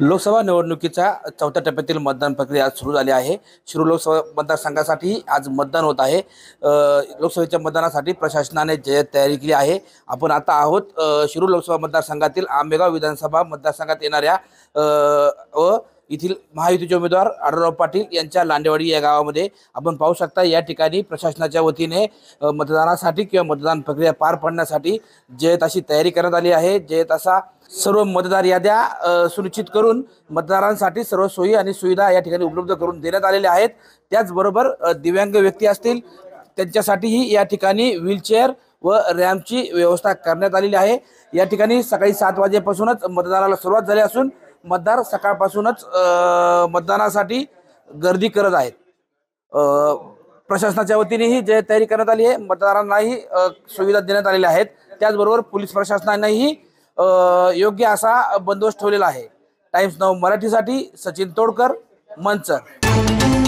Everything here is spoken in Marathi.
लोकसभा निवडणुकीच्या चौथ्या टप्प्यातील मतदान प्रक्रिया आज सुरू झाली आहे। शिरूर लोकसभा मतदारसंघासाठी आज मतदान होत आहे। लोकसभेच्या मतदानासाठी प्रशासनाने जय्यत तयारी केली आहे। आपण आता आहोत शिरूर लोकसभा मतदारसंघातील आंबेगाव विधानसभा मतदारसंघात येणाऱ्या व येथील महायुतीचे उमेदवार आढळराव पाटील यांच्या लांडेवाडी या गावामध्ये आपण पाहू शकता। या ठिकाणी प्रशासनाच्या वतीने मतदानासाठी किंवा मतदान प्रक्रिया पार पाडण्यासाठी जय्यत अशी तयारी करण्यात आली आहे। जय्यत असा सर्व मतदार याद्या सुनिश्चित करून मतदारांसाठी सर्व सोयी आणि सुविधा या ठिकाणी उपलब्ध करून देण्यात आलेल्या आहेत। त्याचबरोबर दिव्यांग व्यक्ती असतील त्यांच्यासाठीही या ठिकाणी व्हीलचेअर व रॅम्पची व्यवस्था करण्यात आलेली आहे। या ठिकाणी सकाळी 7 वाजेपासूनच मतदानाला सुरुवात झाली असून मतदार सकाळपासूनच मतदानासाठी गर्दी करत आहेत। प्रशासनाच्या वतीनेही जे तयारी करण्यात आली आहे, मतदारांनाही सुविधा देण्यात आलेल्या आहेत। त्याचबरोबर पोलीस प्रशासनानेही योग्य असा बंदोबस्त ठेवलेला आहे। टाइम्स नाऊ मराठीसाठी सचिन तोडकर, मंचर।